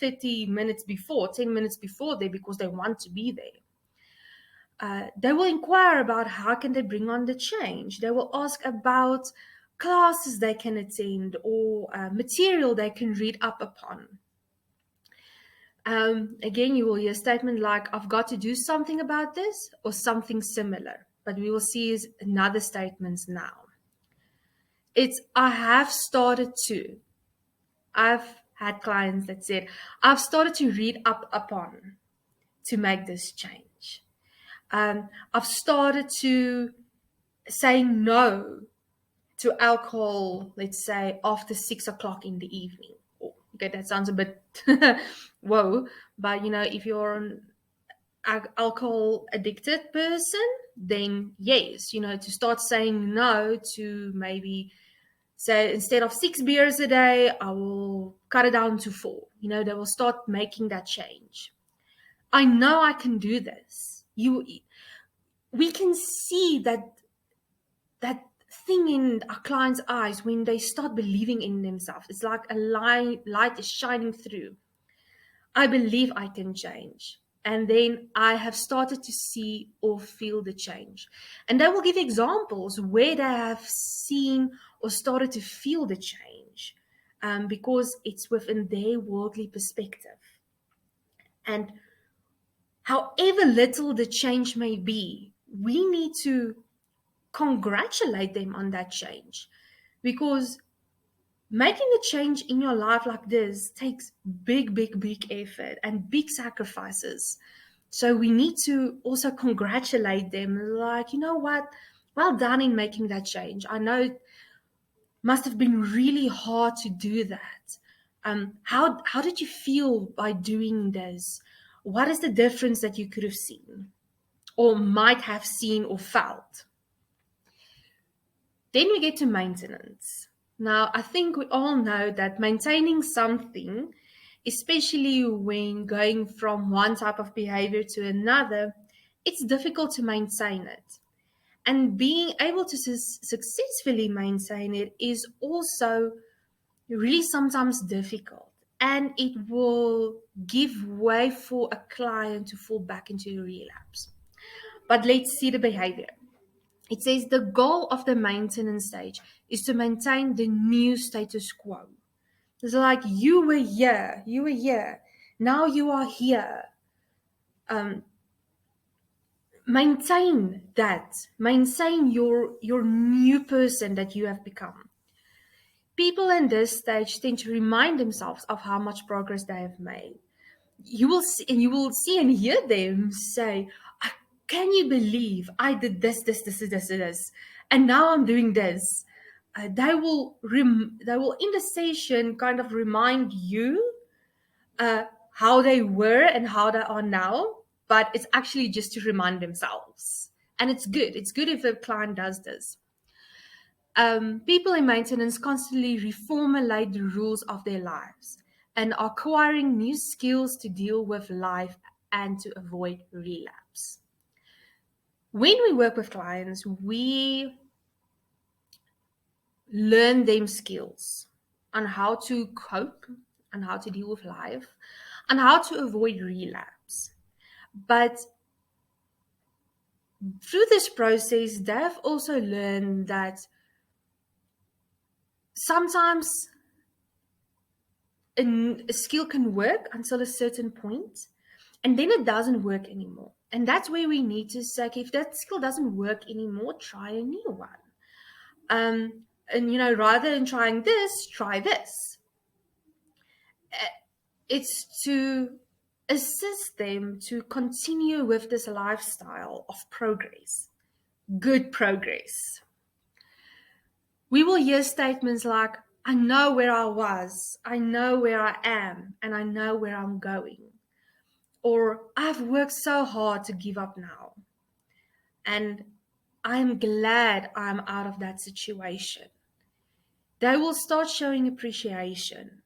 30 minutes before, 10 minutes before there because they want to be there. They will inquire about how can they bring on the change. They will ask about classes they can attend or material they can read up upon. Again, you will hear a statement like, I've got to do something about this or something similar. But we will see is another statements now. It's, I have started to. I've had clients that said, I've started to read up upon to make this change. I've started to saying no to alcohol, let's say, after 6 o'clock in the evening. Oh, okay, that sounds a bit whoa, but if you're an alcohol addicted person, then yes, to start saying no to maybe say instead of 6 beers a day, I will cut it down to 4. They will start making that change. I know I can do this. We can see that thing in our clients' eyes when they start believing in themselves. It's like a light is shining through. I believe I can change. And then I have started to see or feel the change. And they will give examples where they have seen or started to feel the change because it's within their worldly perspective. And however little the change may be, we need to congratulate them on that change, because making a change in your life like this takes big effort and big sacrifices. So we need to also congratulate them, like, you know what, well done in making that change. I know it must have been really hard to do that. How did you feel by doing this? What is the difference that you could have seen or might have seen or felt? Then we get to maintenance. Now, I think we all know that maintaining something, especially when going from one type of behavior to another, it's difficult to maintain it. And being able to successfully maintain it is also really sometimes difficult. And it will give way for a client to fall back into a relapse. But let's see the behavior. It says the goal of the maintenance stage is to maintain the new status quo. It's like you were here, now you are here. Maintain that. Maintain your new person that you have become. People in this stage tend to remind themselves of how much progress they have made. You will see and hear them say, can you believe I did this, and now I'm doing this? They will in the session kind of remind you how they were and how they are now, but it's actually just to remind themselves. And it's good. It's good if the client does this. People in maintenance constantly reformulate the rules of their lives and are acquiring new skills to deal with life and to avoid relapse. When we work with clients, we learn them skills on how to cope and how to deal with life and how to avoid relapse. But through this process, they've also learned that sometimes a skill can work until a certain point, and then it doesn't work anymore. And that's where we need to say, okay, if that skill doesn't work anymore, try a new one. And rather than trying this, try this. It's to assist them to continue with this lifestyle of progress, good progress. We will hear statements like, I know where I was, I know where I am, and I know where I'm going. Or, I've worked so hard to give up now. And I'm glad I'm out of that situation. They will start showing appreciation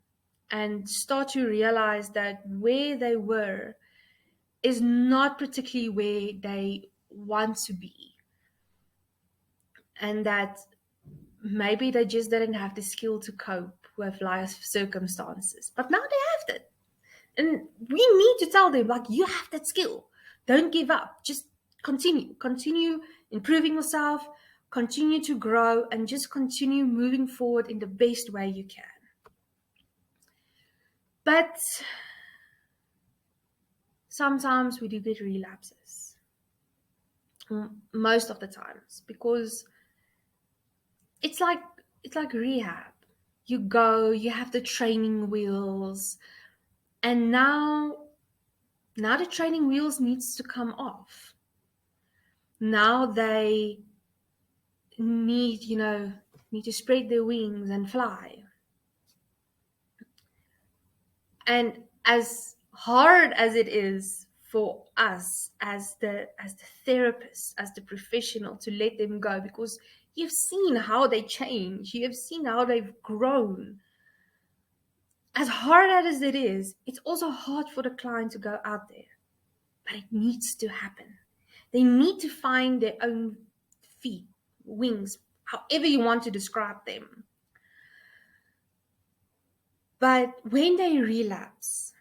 and start to realize that where they were is not particularly where they want to be. And that maybe they just didn't have the skill to cope with life circumstances. But now they have it. And we need to tell them, like, you have that skill. Don't give up. Just continue improving yourself, continue to grow, and just continue moving forward in the best way you can. But sometimes we do get relapses, most of the times, because it's like rehab. You go, you have the training wheels, and now the training wheels needs to come off. Now they need, need to spread their wings and fly. And as hard as it is for us as the therapist, as the professional, to let them go, because you've seen how they change, you have seen how they've grown. As hard as it is, it's also hard for the client to go out there. But it needs to happen. They need to find their own feet, wings, however you want to describe them. But when they relapse,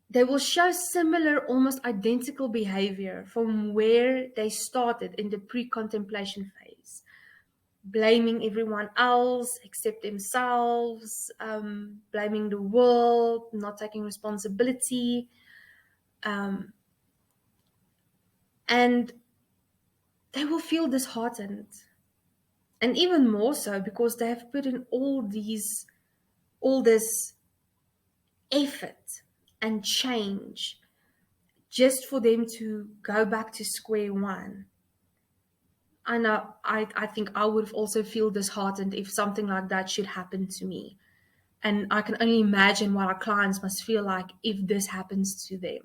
they will show similar, almost identical behavior from where they started in the pre-contemplation phase. Blaming everyone else except themselves, blaming the world, not taking responsibility. And they will feel disheartened. And even more so because they have put in all this effort and change just for them to go back to square one. I know, I think I would also feel disheartened if something like that should happen to me. And I can only imagine what our clients must feel like if this happens to them.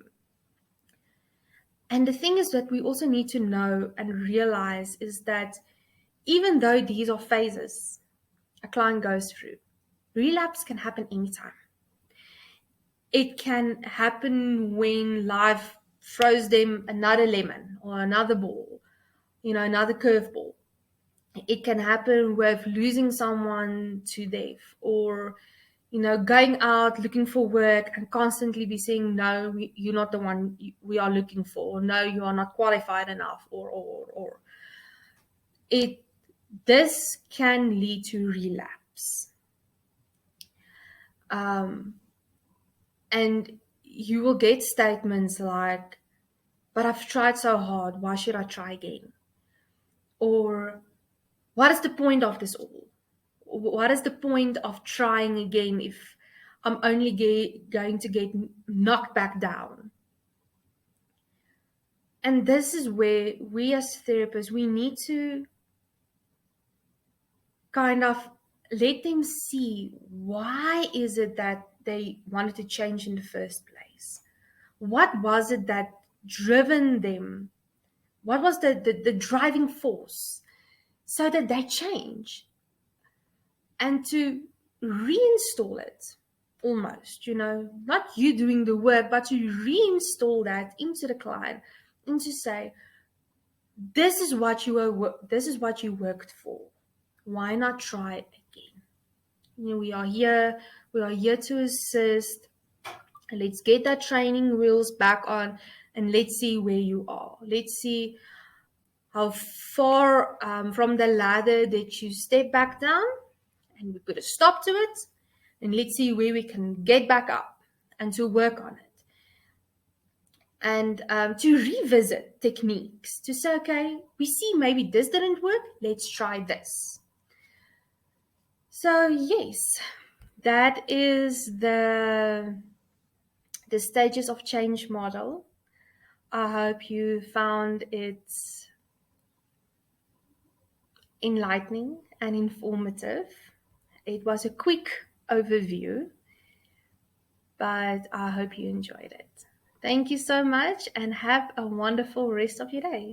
And the thing is that we also need to know and realize is that even though these are phases a client goes through, relapse can happen anytime. It can happen when life throws them another lemon or another ball, another curveball. It can happen with losing someone to death, or going out looking for work and constantly be saying, no, you're not the one we are looking for, or no, you are not qualified enough, or. This can lead to relapse. And you will get statements like, but I've tried so hard, why should I try again? Or, what is the point of this all? What is the point of trying again if I'm only going to get knocked back down? And this is where we as therapists, we need to kind of let them see, why is it that they wanted to change in the first place? What was it that driven them? What was the driving force so that they change? And to reinstall it, almost, not you doing the work, but to reinstall that into the client and to say, this is what you worked for. Why not try it again? We are here to assist. Let's get that training wheels back on, and let's see where you are. Let's see how far from the ladder that you step back down, and we put a stop to it, and let's see where we can get back up and to work on it. And to revisit techniques, to say, okay, we see maybe this didn't work, let's try this. So yes, that is the stages of change model. I hope you found it enlightening and informative. It was a quick overview, but I hope you enjoyed it. Thank you so much and have a wonderful rest of your day.